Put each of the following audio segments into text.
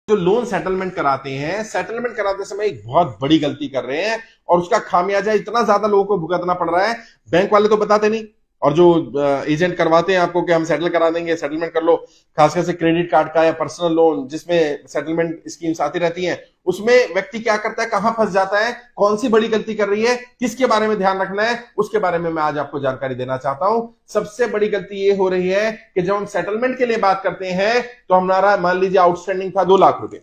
जो loan settlement कराते हैं, सेटलमेंट कराते समय एक बहुत बड़ी गलती कर रहे हैं और उसका खामियाजा इतना ज्यादा लोगों को भुगतना पड़ रहा है। बैंक वाले तो बताते नहीं, और जो एजेंट करवाते हैं आपको कि हम सेटल करा देंगे, सेटलमेंट कर लो, खासकर से क्रेडिट कार्ड का या पर्सनल लोन जिसमें सेटलमेंट स्कीम्स आती रहती हैं, उसमें व्यक्ति क्या करता है, कहां फंस जाता है, कौन सी बड़ी गलती कर रही है, किसके बारे में ध्यान रखना है, उसके बारे में मैं आज आपको जानकारी देना चाहता हूं। सबसे बड़ी गलती ये हो रही है कि जब हम सेटलमेंट के लिए बात करते हैं तो हमारा मान लीजिए आउटस्टैंडिंग था 2 लाख रुपए,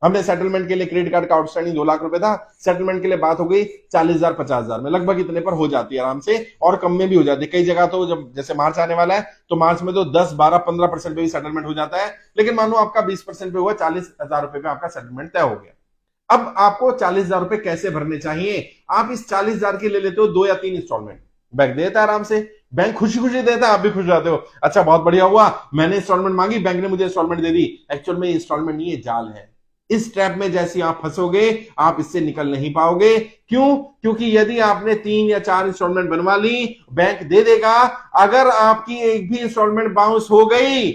हमने सेटलमेंट के लिए क्रेडिट कार्ड का आउटस्टैंडिंग 2 लाख रुपए था, सेटलमेंट के लिए बात हो गई 40,000 50,000 में, लगभग इतने पर हो जाती है आराम से, और कम में भी हो जाती है। कई जगह तो जब जैसे मार्च आने वाला है तो मार्च में तो 10 12 15% पे भी सेटलमेंट हो जाता है, लेकिन मानो आपका 20% पे हुआ, 40,000 रुपए पे आपका सेटलमेंट तय हो गया। अब आपको 40,000 रुपए कैसे भरने चाहिए? आप इस 40,000 की ले लेते हो 2 या 3 इंस्टॉलमेंट, बैंक देता है आराम से, बैंक खुशी खुशी देता है, आप भी खुश जाते हो, अच्छा बहुत बढ़िया हुआ, मैंने इंस्टॉलमेंट मांगी, बैंक ने मुझे इंस्टॉलमेंट दे दी। एक्चुअल में इंस्टॉलमेंट नहीं, ये जाल है। इस ट्रैप में जैसे आप फंसोगे आप इससे निकल नहीं पाओगे। क्यों? क्योंकि यदि आपने 3 या 4 इंस्टॉलमेंट बनवा ली, बैंक दे देगा, अगर आपकी एक भी इंस्टॉलमेंट बाउंस हो गई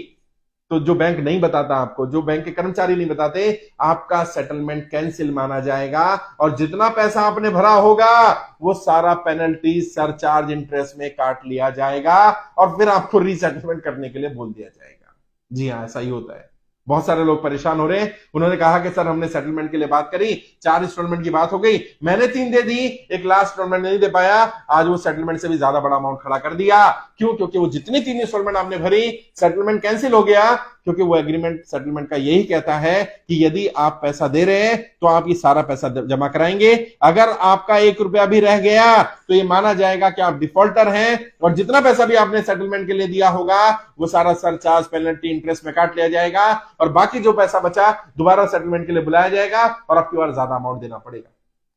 तो जो बैंक नहीं बताता आपको, जो बैंक के कर्मचारी नहीं बताते, आपका सेटलमेंट कैंसिल माना जाएगा और जितना पैसा आपने भरा होगा वो सारा पेनल्टी, सरचार्ज, इंटरेस्ट में काट लिया जाएगा और फिर आपको रीसेटलमेंट करने के लिए बोल दिया जाएगा। जी हां, ऐसा ही होता है। बहुत सारे लोग परेशान हो रहे हैं, उन्होंने कहा कि सर हमने सेटलमेंट के लिए बात करी, 4 इंस्टॉलमेंट की बात हो गई, मैंने 3 दे दी, एक लास्ट इंस्टॉलमेंट नहीं दे पाया, आज वो सेटलमेंट से भी ज्यादा बड़ा अमाउंट खड़ा कर दिया। क्यों? क्योंकि वो जितनी 3 इंस्टॉलमेंट आपने भरी, सेटलमेंट कैंसिल हो गया, क्योंकि वो एग्रीमेंट सेटलमेंट का यही कहता है कि यदि आप पैसा दे रहे हैं तो आप ये सारा पैसा जमा कराएंगे, अगर आपका 1 रुपया भी रह गया तो ये माना जाएगा कि आप डिफॉल्टर हैं और जितना पैसा भी आपने सेटलमेंट के लिए दिया होगा वो सारा सरचार्ज, पेनल्टी, इंटरेस्ट में काट लिया जाएगा और बाकी जो पैसा बचा दोबारा सेटलमेंट के लिए बुलाया जाएगा और आपकी बार ज्यादा अमाउंट देना पड़ेगा।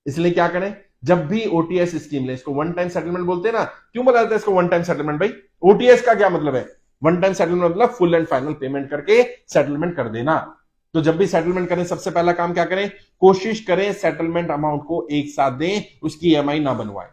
इसलिए क्या करें, जब भी ओटीएस स्कीम ले, इसको वन टाइम सेटलमेंट बोलते हैं ना, क्यों बोला जाता है इसको वन टाइम सेटलमेंट भाई? ओटीएस का क्या मतलब है? वन टाइम सेटलमेंट मतलब फुल एंड फाइनल पेमेंट करके सेटलमेंट कर देना। तो जब भी सेटलमेंट करें सबसे पहला काम क्या करें, कोशिश करें सेटलमेंट अमाउंट को एक साथ दें, उसकी ईएमआई ना बनवाएं।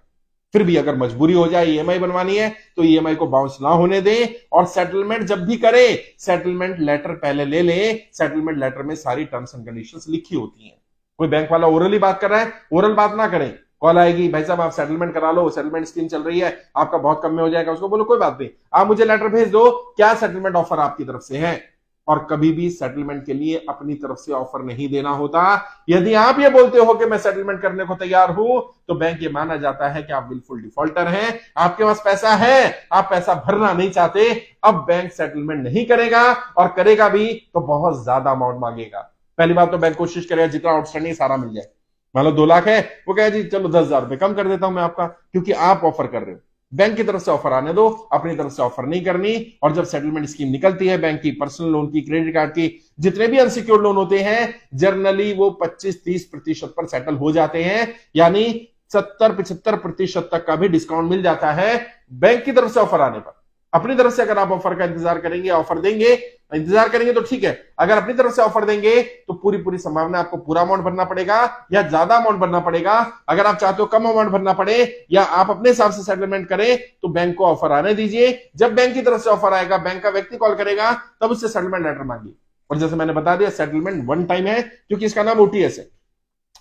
फिर भी अगर मजबूरी हो जाए ईएमआई बनवानी है तो ईएमआई को बाउंस ना होने दें और सेटलमेंट जब भी करें सेटलमेंट लेटर पहले ले लें। सेटलमेंट लेटर में सारी टर्म्स एंड कंडीशंस लिखी होती हैं। कोई बैंक वाला ओरली बात कर रहा है, ओरल बात ना करें, कॉल आएगी भाई साहब आप सेटलमेंट करा लो, सेटलमेंट स्कीम चल रही है, आपका बहुत कम में हो जाएगा, उसको बोलो कोई बात नहीं, आप मुझे लेटर भेज दो, क्या सेटलमेंट ऑफर आपकी तरफ से है। और कभी भी सेटलमेंट के लिए अपनी तरफ से ऑफर नहीं देना होता। यदि आप ये बोलते हो कि मैं सेटलमेंट करने को तैयार हूं तो बैंक ये माना जाता है कि आप बिल्कुल डिफॉल्टर हैं, आपके पास पैसा है, आप पैसा भरना नहीं चाहते। अब बैंक सेटलमेंट नहीं करेगा और करेगा भी तो बहुत ज्यादा अमाउंट मांगेगा। पहली बात तो बैंक कोशिश करेगा जितना आउटस्टैंडिंग सारा मिल जाए, मान लो 2 लाख है, वो कहे जी चलो 10,000 रुपए कम कर देता हूं मैं आपका, क्योंकि आप ऑफर कर रहे हो। बैंक की तरफ से ऑफर आने दो, अपनी तरफ से ऑफर नहीं करनी। और जब सेटलमेंट स्कीम निकलती है बैंक की, पर्सनल लोन की, क्रेडिट कार्ड की, जितने भी अनसिक्योर्ड लोन होते हैं जनरली वो 25-30% पर सेटल हो जाते हैं, यानी 70-75% तक का भी डिस्काउंट मिल जाता है बैंक की तरफ से ऑफर आने पर। अपनी तरफ से अगर आप ऑफर का इंतजार करेंगे, ऑफर देंगे, इंतजार करेंगे तो ठीक है, अगर अपनी तरफ से ऑफर देंगे तो पूरी पूरी संभावना आपको पूरा अमाउंट भरना पड़ेगा या ज्यादा अमाउंट भरना पड़ेगा। अगर आप चाहते हो कम अमाउंट भरना पड़े या आप अपने हिसाब से सेटलमेंट करें तो बैंक को ऑफर आने दीजिए। जब बैंक की तरफ से ऑफर आएगा, बैंक का व्यक्ति कॉल करेगा, तब उससे सेटलमेंट लेटर मांगिए। और जैसे मैंने बता दिया सेटलमेंट वन टाइम है क्योंकि इसका नाम ओटीएस है,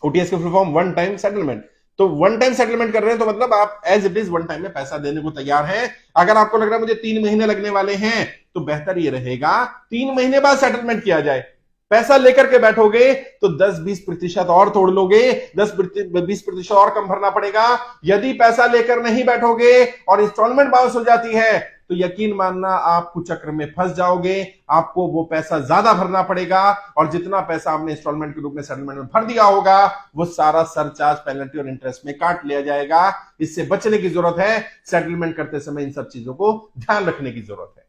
ओटीएस की full form one time settlement. तो वन टाइम सेटलमेंट कर रहे हैं तो मतलब आप as it is one time में पैसा देने को तैयार हैं। अगर आपको लग रहा है मुझे 3 महीने लगने वाले हैं तो बेहतर ये रहेगा 3 महीने बाद सेटलमेंट किया जाए। पैसा लेकर के बैठोगे तो 10-20% और तोड़ लोगे, 10-20% और कम भरना पड़ेगा। यदि पैसा लेकर नहीं बैठोगे और इंस्टॉलमेंट बाउंस हो जाती है तो यकीन मानना आप कुचक्र में फंस जाओगे, आपको वो पैसा ज्यादा भरना पड़ेगा और जितना पैसा आपने इंस्टॉलमेंट के रूप में सेटलमेंट में भर दिया होगा वो सारा सरचार्ज, पेनल्टी और इंटरेस्ट में काट लिया जाएगा। इससे बचने की जरूरत है, सेटलमेंट करते समय इन सब चीजों को ध्यान रखने की जरूरत है।